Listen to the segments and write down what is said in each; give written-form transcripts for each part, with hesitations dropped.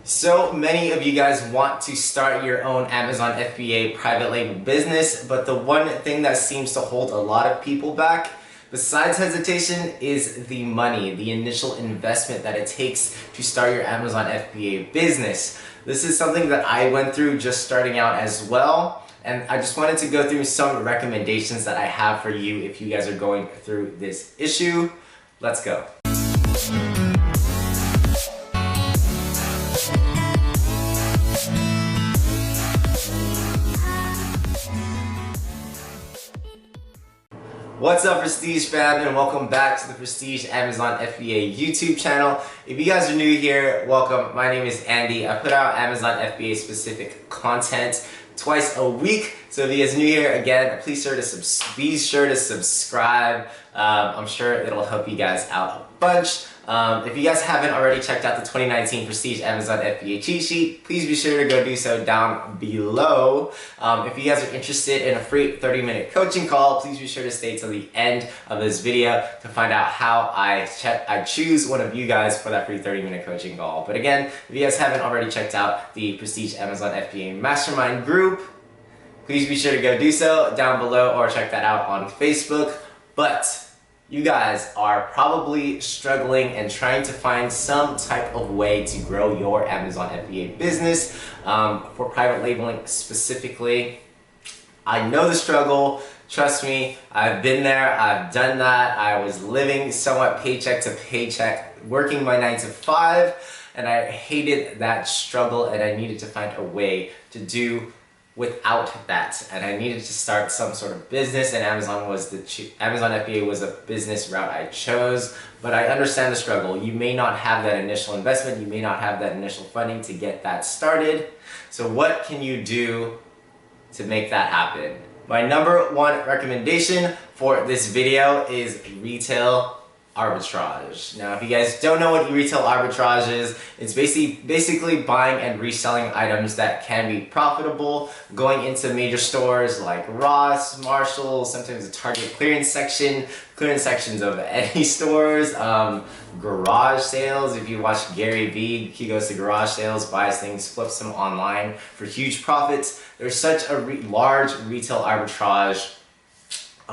So many of you guys want to start your own Amazon FBA private label business, but the one thing that seems to hold a lot of people back, besides hesitation, is the money, the initial investment that it takes to start your Amazon FBA business. This is something that I went through just starting out as well, and I just wanted to go through some recommendations that I have for you if you guys are going through this issue. Let's go. What's up, Prestige fam, and welcome back to the Prestige Amazon FBA YouTube channel. If you guys are new here, welcome. My name is Andy. I put out Amazon FBA specific content twice a week. So if you guys are new here, again, please be sure to subscribe. I'm sure it'll help you guys out a bunch. If you guys haven't already checked out the 2019 Prestige Amazon FBA cheat sheet, please be sure to go do so down below. If you guys are interested in a free 30-minute coaching call, please be sure to stay till the end of this video to find out how I choose one of you guys for that free 30-minute coaching call. But again, if you guys haven't already checked out the Prestige Amazon FBA Mastermind group, please be sure to go do so down below or check that out on Facebook. But you guys are probably struggling and trying to find some type of way to grow your Amazon FBA business for private labeling specifically. I know the struggle. Trust me, I've been there, I've done that. I was living somewhat paycheck to paycheck, working my 9 to 5, and I hated that struggle, and I needed to find a way to do without that, and I needed to start some sort of business, and Amazon FBA was a business route I chose. But I understand the struggle. You may not have that initial investment, you may not have that initial funding to get that started. So what can you do to make that happen? My number one recommendation for this video is retail arbitrage. Now, if you guys don't know what retail arbitrage is, it's basically buying and reselling items that can be profitable, going into major stores like Ross, Marshalls, sometimes the Target clearance sections of any stores, garage sales. If you watch Gary Vee, he goes to garage sales, buys things, flips them online for huge profits. There's such a large retail arbitrage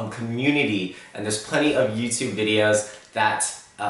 community, and there's plenty of YouTube videos that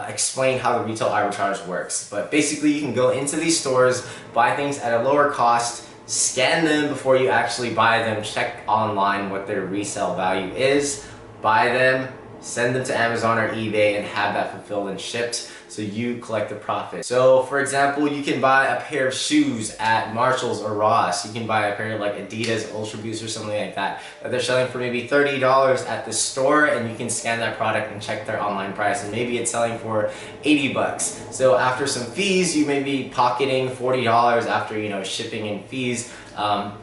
explain how the retail arbitrage works. But basically, you can go into these stores, buy things at a lower cost, scan them before you actually buy them, check online what their resale value is, buy them, send them to Amazon or eBay, and have that fulfilled and shipped so you collect the profit. So for example, you can buy a pair of shoes at Marshalls or Ross. You can buy a pair of like Adidas Ultra Boost or something like that they're selling for maybe $30 at the store, and you can scan that product and check their online price, and maybe it's selling for 80 bucks. So after some fees, you may be pocketing $40 after shipping and fees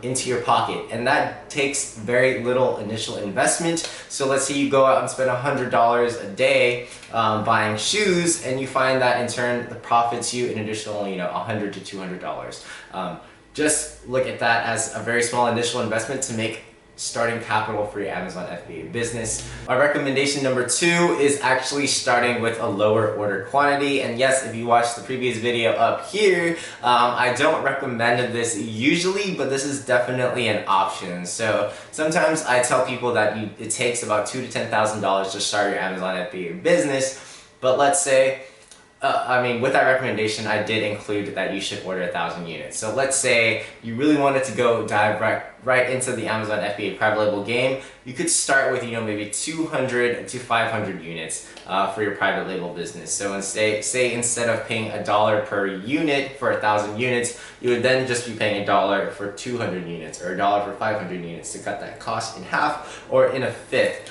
into your pocket, and that takes very little initial investment. So let's say you go out and spend $100 a day buying shoes, and you find that in turn the profits you an additional $100 to $200. Just look at that as a very small initial investment to make starting capital for your Amazon FBA business. My recommendation number 2 is actually starting with a lower order quantity. And yes, if you watched the previous video up here, I don't recommend this usually, but this is definitely an option. So sometimes I tell people that it takes about $2,000 to $10,000 to start your Amazon FBA business. But let's say, with that recommendation, I did include that you should order 1,000 units. So let's say you really wanted to dive right into the Amazon FBA private label game. You could start with maybe 200 to 500 units for your private label business. So say instead of paying $1 per unit for 1,000 units, you would then just be paying $1 for 200 units or $1 for 500 units to cut that cost in half or in a fifth.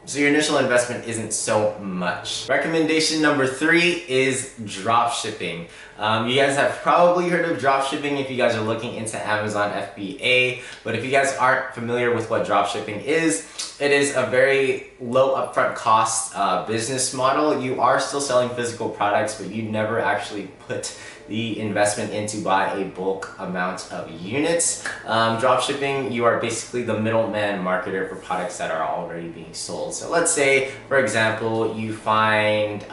So your initial investment isn't so much. Recommendation number 3 is drop shipping. You guys have probably heard of drop shipping if you guys are looking into Amazon FBA, but if you guys aren't familiar with what drop shipping is, it is a very low upfront cost business model. You are still selling physical products, but you never actually put the investment in to buy a bulk amount of units. Dropshipping, you are basically the middleman marketer for products that are already being sold. So let's say, for example, you find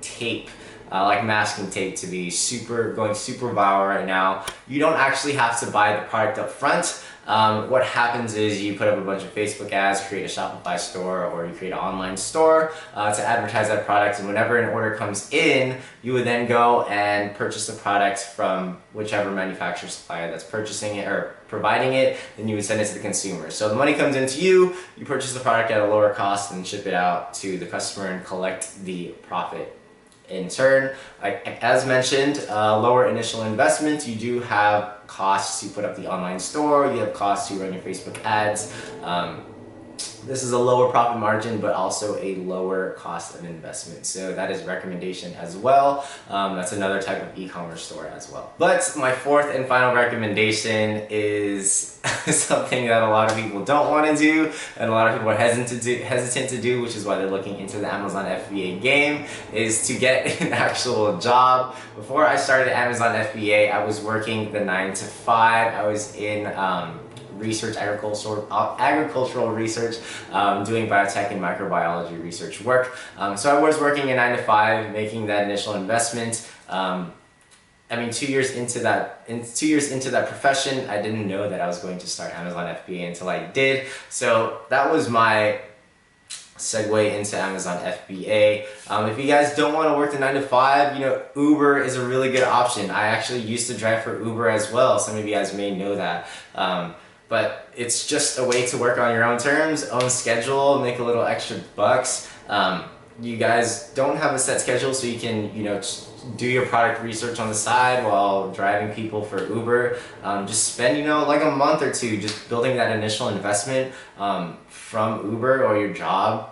tape like masking tape to be going super viral right now. You don't actually have to buy the product up front. What happens is you put up a bunch of Facebook ads, create a Shopify store, or you create an online store to advertise that product, and whenever an order comes in, you would then go and purchase the product from whichever manufacturer supplier that's purchasing it or providing it, then you would send it to the consumer. So the money comes into you, you purchase the product at a lower cost and ship it out to the customer and collect the profit. In turn, as mentioned, lower initial investment. You do have costs to put up the online store, you have costs to run your Facebook ads. This is a lower profit margin, but also a lower cost of investment. So that is recommendation as well. That's another type of e-commerce store as well. But my fourth and final recommendation is something that a lot of people don't want to do, and a lot of people are hesitant to do, which is why they're looking into the Amazon FBA game, is to get an actual job. Before I started Amazon FBA, I was working the 9 to 5. I was in agricultural research, doing biotech and microbiology research work. So I was working a 9 to 5, making that initial investment. I mean, 2 years into that, profession, I didn't know that I was going to start Amazon FBA until I did. So that was my segue into Amazon FBA. If you guys don't want to work the 9 to 5, Uber is a really good option. I actually used to drive for Uber as well. Some of you guys may know that. But it's just a way to work on your own terms, own schedule, make a little extra bucks. You guys don't have a set schedule, so you can, do your product research on the side while driving people for Uber. Just spend, like a month or two just building that initial investment from Uber or your job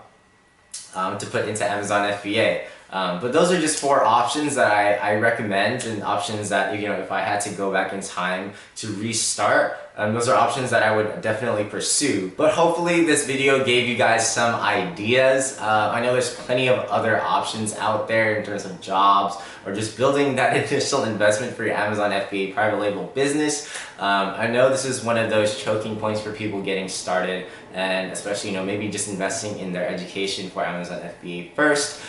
to put into Amazon FBA. But those are just 4 options that I recommend, and options that, if I had to go back in time to restart, those are options that I would definitely pursue. But hopefully this video gave you guys some ideas. I know there's plenty of other options out there in terms of jobs or just building that initial investment for your Amazon FBA private label business. I know this is one of those choking points for people getting started, and especially, maybe just investing in their education for Amazon FBA first.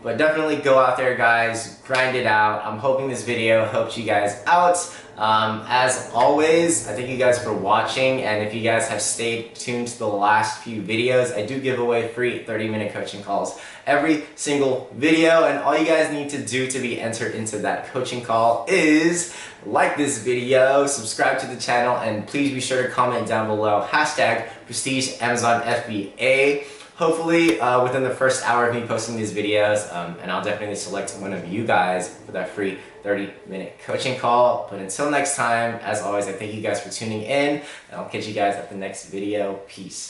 But definitely go out there, guys, grind it out. I'm hoping this video helped you guys out. As always, I thank you guys for watching, and if you guys have stayed tuned to the last few videos, I do give away free 30-minute coaching calls every single video, and all you guys need to do to be entered into that coaching call is like this video, subscribe to the channel, and please be sure to comment down below #PrestigeAmazonFBA. Hopefully within the first hour of me posting these videos, and I'll definitely select one of you guys for that free 30-minute coaching call. But until next time, as always, I thank you guys for tuning in, and I'll catch you guys at the next video. Peace.